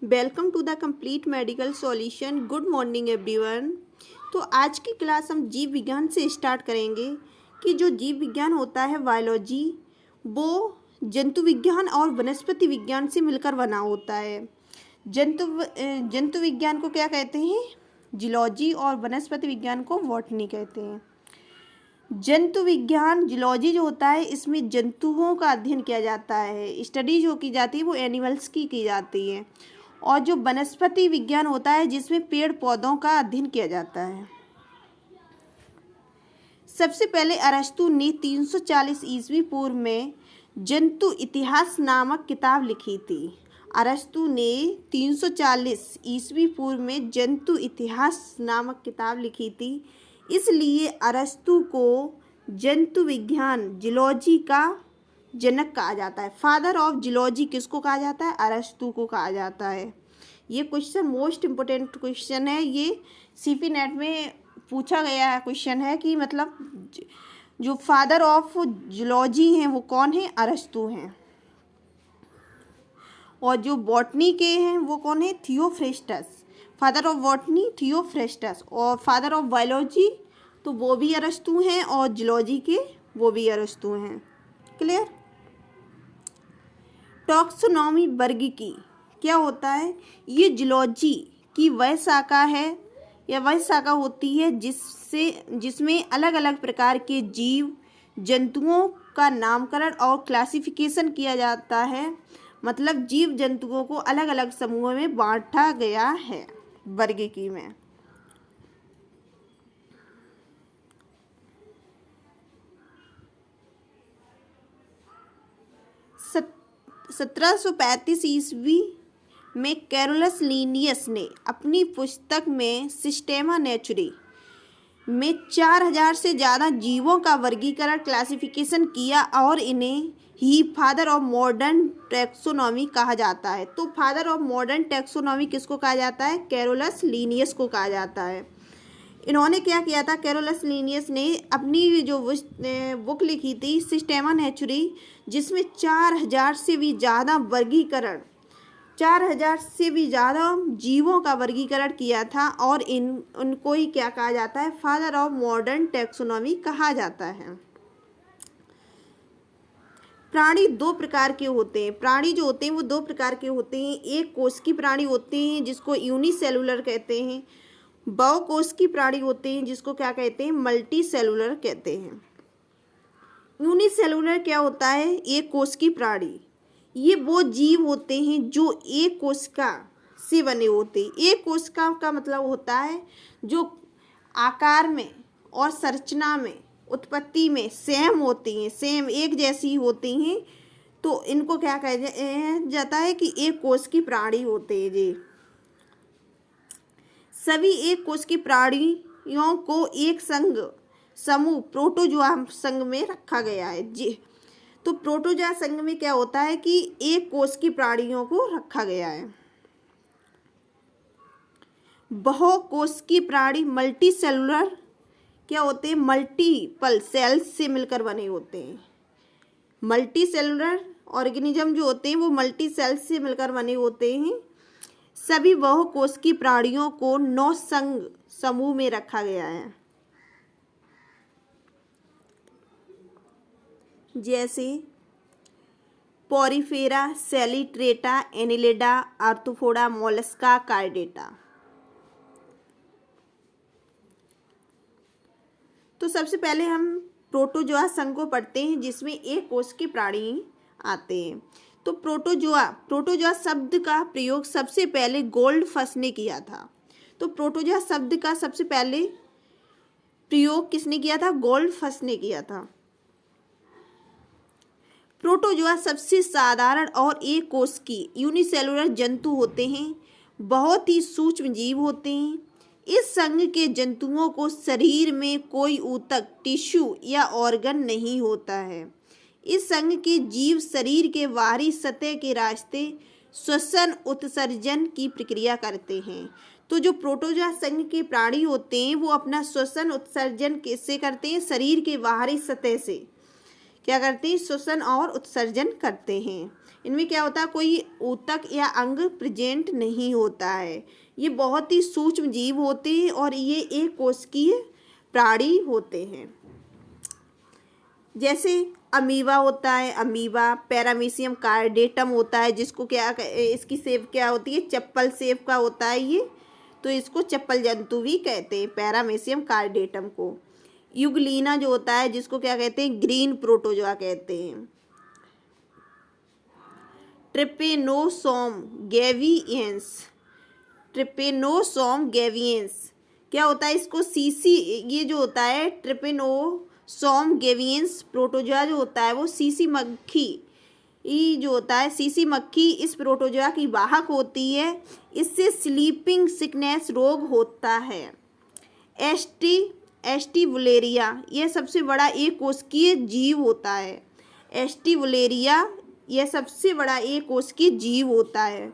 Welcome to the complete medical solution. Good morning everyone. तो आज की क्लास हम जीव विज्ञान से स्टार्ट करेंगे कि जो जीव विज्ञान होता है बायोलॉजी, वो जंतु विज्ञान और वनस्पति विज्ञान से मिलकर बना होता है। जंतु विज्ञान को क्या कहते हैं? जियोलॉजी, और वनस्पति विज्ञान को बॉटनी कहते हैं। जंतु विज्ञान जियोलॉजी जो होता है, इसमें जंतुओं का अध्ययन किया जाता है। स्टडी जो की जाती है वो एनिमल्स की जाती है। और जो वनस्पति विज्ञान होता है, जिसमें पेड़ पौधों का अध्ययन किया जाता है। सबसे पहले अरस्तु ने 340 ईस्वी पूर्व में जंतु इतिहास नामक किताब लिखी थी। अरस्तु ने 340 ईस्वी पूर्व में जंतु इतिहास नामक किताब लिखी थी। इसलिए अरस्तु को जंतु विज्ञान जियोलॉजी का जनक कहा जाता है। फादर ऑफ जियोलॉजी किसको कहा जाता है? अरस्तु को कहा जाता है। ये क्वेश्चन मोस्ट इम्पोर्टेंट क्वेश्चन है। ये सीपी नेट में पूछा गया क्वेश्चन है कि मतलब जो फादर ऑफ जियोलॉजी हैं वो कौन है? अरस्तु हैं। और जो बॉटनी के हैं वो कौन है? Theophrastus. Father of botany Theophrastus. और फादर ऑफ बायोलॉजी तो वो भी अरस्तु हैं, और जियोलॉजी के वो भी अरस्तु हैं। क्लियर? टैक्सोनॉमी वर्गीकी क्या होता है? ये जियोलॉजी की वह शाखा है या वह शाखा होती है जिसमें अलग अलग प्रकार के जीव जंतुओं का नामकरण और क्लासिफिकेशन किया जाता है। मतलब जीव जंतुओं को अलग अलग समूहों में बांटा गया है वर्गीकी में। सत 1735 ईस्वी में कैरोलस लिनियस ने अपनी पुस्तक में सिस्टेमा नेचुरी में 4000 से ज़्यादा जीवों का वर्गीकरण क्लासिफिकेशन किया, और इन्हें ही फादर ऑफ मॉडर्न टैक्सोनॉमी कहा जाता है। तो फादर ऑफ मॉडर्न टैक्सोनॉमी किसको कहा जाता है? कैरोलस लिनियस को कहा जाता है। इन्होंने क्या किया था? कैरोलस लिनियस ने अपनी जो बुक लिखी थी सिस्टेमा नेचुरी, जिसमें 4000 से भी ज़्यादा वर्गीकरण 4000 से भी ज़्यादा जीवों का वर्गीकरण किया था, और उनको ही क्या कहा जाता है? फादर ऑफ मॉडर्न टैक्सोनॉमी कहा जाता है। प्राणी दो प्रकार के होते हैं। प्राणी जो होते हैं वो दो प्रकार के होते हैं। एक कोशिकी प्राणी होते हैं जिसको यूनिसेलुलर कहते हैं। बहुकोशिकीय प्राणी होते हैं जिसको क्या कहते हैं? मल्टी सेलुलर कहते हैं। यूनिसेलुलर क्या होता है? एक कोशिकीय प्राणी। ये वो जीव होते हैं जो एक कोशिका से बने होते हैं। एक कोशिका का मतलब होता है जो आकार में और संरचना में, उत्पत्ति में सेम होती हैं, सेम एक जैसी होती हैं। तो इनको क्या कहा जाता है कि एक कोशिकीय प्राणी होते हैं जी। सभी एक कोशिकीय प्राणियों को एक समूह प्रोटोजोआ संघ में रखा गया है जी। तो प्रोटोजोआ संघ में क्या होता है कि एक कोशिकीय प्राणियों को रखा गया है। बहुकोशिकीय प्राणी मल्टी सेलुलर क्या होते हैं? मल्टीपल सेल्स से मिलकर बने होते हैं। मल्टी सेलुलर ऑर्गेनिज्म जो होते हैं वो मल्टी सेल्स से मिलकर बने होते हैं। सभी बहुकोशिकीय प्राणियों को 9 संघ समूह में रखा गया है, जैसे Porifera, Coelenterata, Annelida, Arthropoda, Mollusca, Chordata. तो सबसे पहले हम प्रोटोजोआ संघ को पढ़ते हैं, जिसमें एक कोशिकीय प्राणी आते हैं। तो प्रोटोजोआ शब्द का प्रयोग सबसे पहले गोल्डफस ने किया था। तो प्रोटोजोआ शब्द का सबसे पहले प्रयोग किसने किया था? गोल्डफस ने किया था। प्रोटोजोआ सबसे साधारण और एक कोशिकीय यूनिसेलुलर जंतु होते हैं। बहुत ही सूक्ष्म जीव होते हैं। इस संघ के जंतुओं को शरीर में कोई ऊतक, टिश्यू या ऑर्गन नहीं होता है। इस संघ के जीव शरीर के बाहरी सतह के रास्ते श्वसन उत्सर्जन की प्रक्रिया करते हैं। तो जो प्रोटोजोआ संघ के प्राणी होते हैं वो अपना श्वसन उत्सर्जन कैसे करते हैं? शरीर के बाहरी सतह से क्या करते हैं? श्वसन और उत्सर्जन करते हैं। इनमें क्या होता है, कोई ऊतक या अंग प्रेजेंट नहीं होता है। ये बहुत ही सूक्ष्म जीव होते हैं और ये एक कोशिकीय प्राणी होते हैं। जैसे अमीबा होता है, अमीबा, पैरामीशियम कार्डेटम होता है जिसको क्या इसकी शेप क्या होती है, चप्पल शेप का होता है ये, तो इसको चप्पल जंतु भी कहते हैं पैरामीशियम कार्डेटम को। यूग्लिना जो होता है जिसको क्या कहते हैं, ग्रीन प्रोटोजोआ कहते हैं। ट्रिपेनोसोम गैवियंस, ट्रिपेनोसोम गैवियंस क्या होता है, इसको सीसी, ये जो होता है ट्रिपेनोसोम गैवियंस प्रोटोजोआ जो होता है वो सीसी मक्खी, ये जो होता है सीसी मक्खी इस प्रोटोजोआ की वाहक होती है। इससे स्लीपिंग सिकनेस रोग होता है। एस्टिवुलेरिया यह सबसे बड़ा एक कोशिकीय जीव होता है। एस्टिवुलेरिया यह सबसे बड़ा एक कोशिकीय जीव होता है।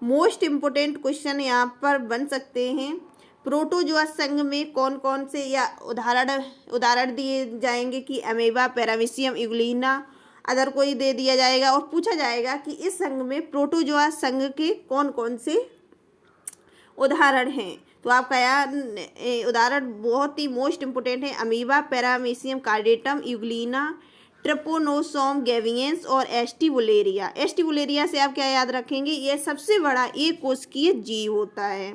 मोस्ट इम्पोर्टेंट क्वेश्चन यहाँ पर बन सकते हैं, प्रोटोजोआ संघ में कौन कौन से या उदाहरण दिए जाएंगे कि अमीबा, पैरामीशियम, यूग्लिना, अदर कोई दे दिया जाएगा और पूछा जाएगा कि इस संघ में प्रोटोजोआ संघ के कौन कौन से उदाहरण हैं। तो आपका यार उदाहरण बहुत ही मोस्ट इम्पोर्टेंट है, अमीबा, पैरामीशियम कार्डेटम, यूग्लिना, ट्रिपेनोसोम गैवियंस और एस्टिवुलेरिया। एस्टिवुलेरिया से आप क्या याद रखेंगे, यह सबसे बड़ा एक कोशिकीय जीव होता है।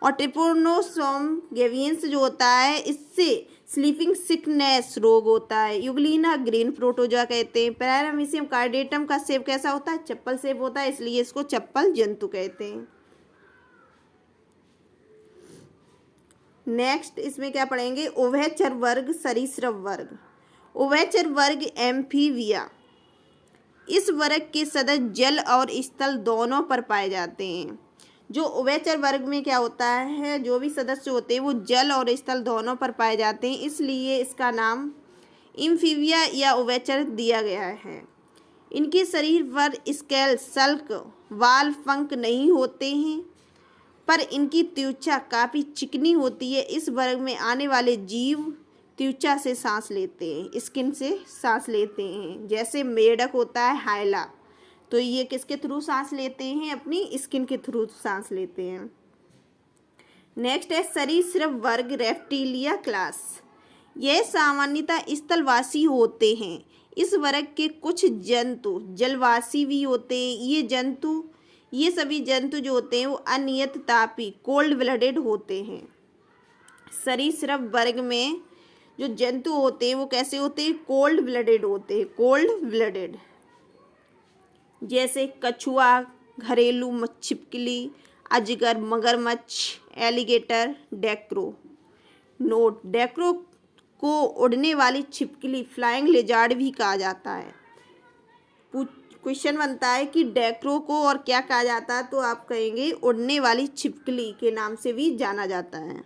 और ट्रिपेनोसोम गैवियंस जो होता है इससे स्लीपिंग सिकनेस रोग होता है। यूग्लिना ग्रीन प्रोटोजोआ कहते हैं। पैरामीशियम कार्डेटम का शेप कैसा होता है, चप्पल शेप होता है, इसलिए इसको चप्पल जंतु कहते हैं। नेक्स्ट इसमें क्या पढ़ेंगे, उभयचर वर्ग, सरीसृप वर्ग। उभयचर वर्ग एम्फीबिया, इस वर्ग के सदस्य जल और स्थल दोनों पर पाए जाते हैं। जो उभयचर वर्ग में क्या होता है, जो भी सदस्य होते हैं वो जल और स्थल दोनों पर पाए जाते हैं, इसलिए इसका नाम एम्फीबिया या उभयचर दिया गया है। इनके शरीर पर स्केल, सल्क, वाल, पंख नहीं होते हैं, पर इनकी त्वचा काफ़ी चिकनी होती है। इस वर्ग में आने वाले जीव त्वचा से सांस लेते हैं, स्किन से सांस लेते हैं। जैसे मेढक होता है हायला, तो ये किसके थ्रू सांस लेते हैं, अपनी स्किन के थ्रू सांस लेते हैं। नेक्स्ट है सरीसृप वर्ग, रेप्टिलिया क्लास। यह सामान्यतः स्थलवासी होते हैं। इस वर्ग के कुछ जंतु जलवासी भी होते हैं। ये सभी जंतु जो होते हैं वो अनियत तापी, कोल्ड ब्लडेड होते हैं। सरीसृप वर्ग में जो जंतु होते हैं वो कैसे होते हैं, कोल्ड ब्लडेड होते हैं, कोल्ड ब्लडेड। जैसे कछुआ, घरेलू छिपकली, अजगर, मगरमच्छ, एलिगेटर, डैक्रो। नोट, डैक्रो को उड़ने वाली छिपकली, फ्लाइंग लिजार्ड भी कहा जाता है। क्वेश्चन बनता है कि डैक्रो को और क्या कहा जाता है, तो आप कहेंगे उड़ने वाली छिपकली के नाम से भी जाना जाता है।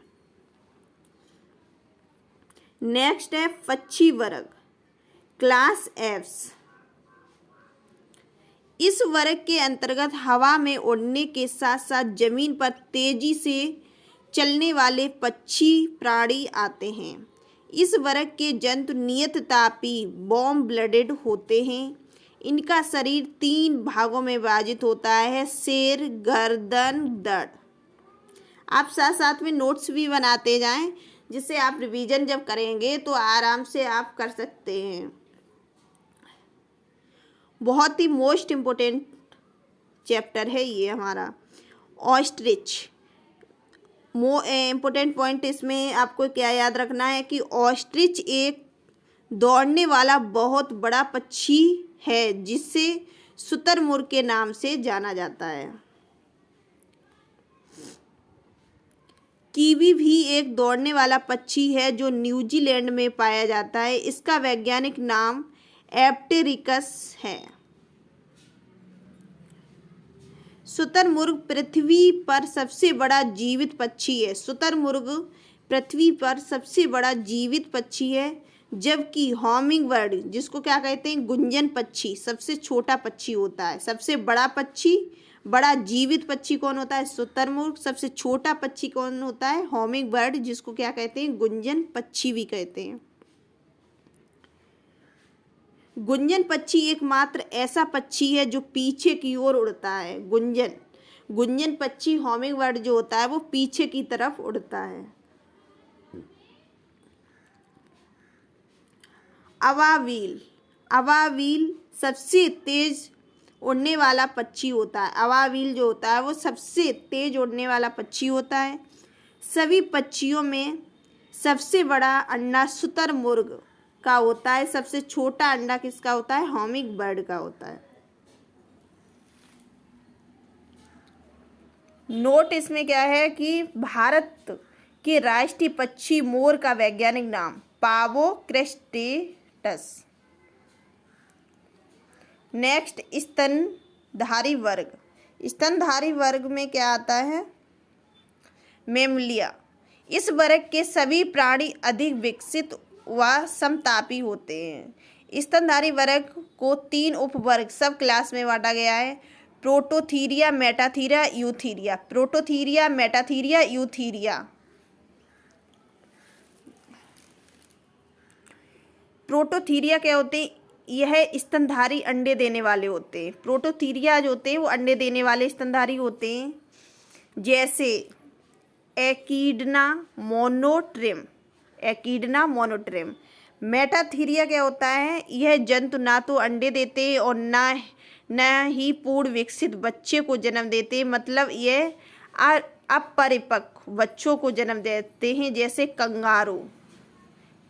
नेक्स्ट है पक्षी वर्ग, क्लास एफ्स। इस वर्ग के अंतर्गत हवा में उड़ने के साथ साथ जमीन पर तेजी से चलने वाले पक्षी प्राणी आते हैं। इस वर्ग के जंतु नियततापी, वार्म ब्लडेड होते हैं। इनका शरीर 3 भागों में विभाजित होता है, सिर, गर्दन, धड़। आप साथ साथ में नोट्स भी बनाते जाएं, जिससे आप रिवीजन जब करेंगे तो आराम से आप कर सकते हैं। बहुत ही मोस्ट इम्पोर्टेंट चैप्टर है ये हमारा। ऑस्ट्रिच, इम्पोर्टेंट पॉइंट इसमें आपको क्या याद रखना है कि ऑस्ट्रिच एक दौड़ने वाला बहुत बड़ा पक्षी है जिसे शुतुरमुर्ग के नाम से जाना जाता है। कीवी भी एक दौड़ने वाला पक्षी है जो न्यूजीलैंड में पाया जाता है। इसका वैज्ञानिक नाम एप्टेरिकस है। शुतुरमुर्ग पृथ्वी पर सबसे बड़ा जीवित पक्षी है। शुतुरमुर्ग पृथ्वी पर सबसे बड़ा जीवित पक्षी है, जबकि हॉमिंग बर्ड, जिसको क्या कहते हैं, गुंजन पक्षी, सबसे छोटा पक्षी होता है। सबसे बड़ा पक्षी, बड़ा जीवित पक्षी कौन होता है, शुतुरमुर्ग। सबसे छोटा पक्षी कौन होता है, हॉमिंग बर्ड, जिसको क्या कहते हैं, गुंजन पक्षी भी कहते हैं। गुंजन पक्षी एकमात्र ऐसा पक्षी है जो पीछे की ओर उड़ता है। गुंजन पक्षी हॉमिंग बर्ड जो होता है वो पीछे की तरफ उड़ता है। अवावील सबसे तेज उड़ने वाला पक्षी होता है। अवावील जो होता है वो सबसे तेज उड़ने वाला पक्षी होता है। सभी पक्षियों में सबसे बड़ा अंडा शुतुरमुर्ग का होता है। सबसे छोटा अंडा किसका होता है? हॉमिंग बर्ड का होता है। नोट इसमें क्या है कि भारत के राष्ट्रीय पक्षी मोर का वैज्ञानिक नाम पावो क्रेस्टेटस। नेक्स्ट, स्तनधारी वर्ग। स्तनधारी वर्ग में क्या आता है? मेमलिया। इस वर्ग के सभी प्राणी अधिक विकसित व समतापी होते हैं। स्तनधारी वर्ग को 3 उपवर्ग सब क्लास में बांटा गया है। Prototheria, Metatheria, Eutheria. Prototheria, Metatheria, Eutheria. Prototheria क्या होते हैं? यह स्तनधारी अंडे देने वाले होते हैं। प्रोटोथीरिया जो होते हैं वो अंडे देने वाले स्तनधारी होते हैं, जैसे एकिडना मोनोट्रिम। मेटाथीरिया क्या होता है? यह जंतु ना तो अंडे देते हैं और न ही पूर्ण विकसित बच्चे को जन्म देते हैं, मतलब यह अपरिपक्व बच्चों को जन्म देते हैं, जैसे कंगारू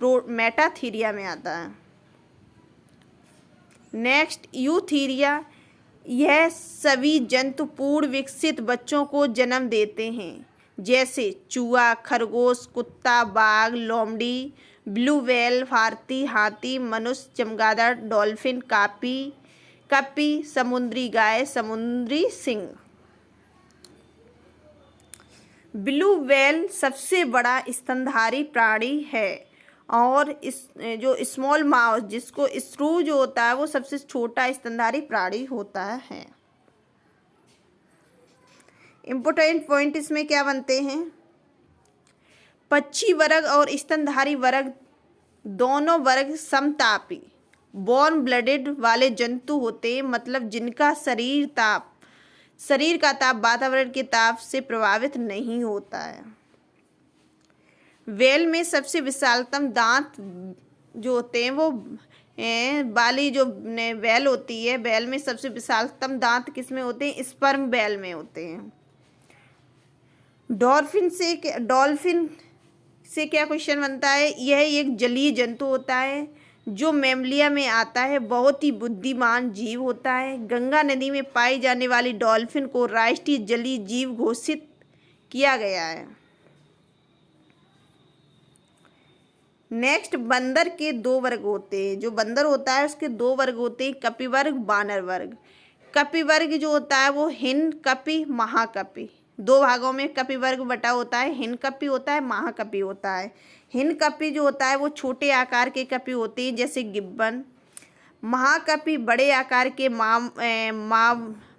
मेटाथीरिया में आता है। Next, Eutheria. यह सभी जंतु पूर्ण विकसित बच्चों को जन्म देते हैं, जैसे चूहा, खरगोश, कुत्ता, बाघ, लोमड़ी, ब्लू व्हेल, भारती हाथी, मनुष्य, चमगादड़, डॉल्फिन, कपी, समुद्री गाय, समुद्री सिंह। ब्लू व्हेल सबसे बड़ा स्तनधारी प्राणी है और इस जो स्मॉल माउस जिसको स्क्रू जो होता है वो सबसे छोटा स्तनधारी प्राणी होता है। इम्पोर्टेंट पॉइंट इसमें क्या बनते हैं? पक्षी वर्ग और स्तनधारी वर्ग दोनों वर्ग समतापी वार्म ब्लडेड वाले जंतु होते हैं, मतलब जिनका शरीर का ताप वातावरण के ताप से प्रभावित नहीं होता है। व्हेल में सबसे विशालतम दांत जो होते हैं वो वाली जो व्हेल होती है, व्हेल में सबसे विशालतम दांत किस में होते हैं? स्पर्म व्हेल में होते हैं। डॉल्फिन से क्या क्वेश्चन बनता है? यह एक जलीय जंतु होता है जो मेमलिया में आता है। बहुत ही बुद्धिमान जीव होता है। गंगा नदी में पाई जाने वाली डॉल्फिन को राष्ट्रीय जलीय जीव घोषित किया गया है। नेक्स्ट, बंदर के 2 वर्ग होते हैं। जो बंदर होता है उसके 2 वर्ग होते हैं, कपिवर्ग, बानर वर्ग। कपिवर्ग जो होता है वो हिन कपि, महाकपि। 2 भागों में कपिवर्ग बटा होता है, हिन कपि होता है, महाकपि होता है। हिन कपि जो होता है वो छोटे आकार के कपि होते हैं, जैसे गिब्बन। महाकपि बड़े आकार के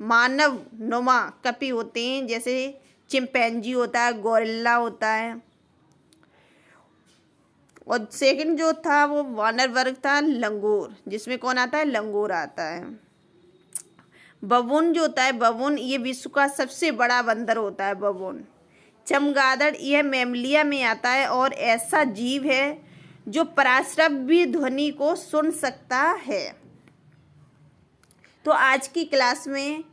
मानव नुमा कपि होते हैं, जैसे चिंपैंजी होता है, गोरिल्ला होता है। और सेकंड जो था वो वानर वर्ग था, लंगूर, जिसमें कौन आता है? लंगूर आता है। बबून जो होता है, बबून ये विश्व का सबसे बड़ा बंदर होता है, बबून। चमगादड़ यह मेमलिया में आता है और ऐसा जीव है जो पराश्रव्य ध्वनि को सुन सकता है। तो आज की क्लास में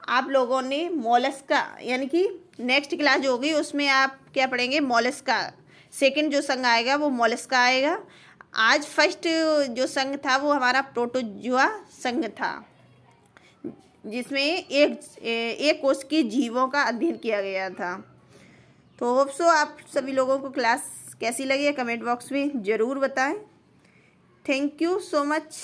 आप लोगों ने मोलस्का, यानी कि नेक्स्ट क्लास जो होगी उसमें आप क्या पढ़ेंगे? मोलस्का। सेकंड जो संघ आएगा वो मोलस्का आएगा। आज फर्स्ट जो संघ था वो हमारा प्रोटोजुआ संघ था, जिसमें एक कोष के जीवों का अध्ययन किया गया था। तो होप सो आप सभी लोगों को क्लास कैसी लगी है कमेंट बॉक्स में ज़रूर बताएं। Thank you so much.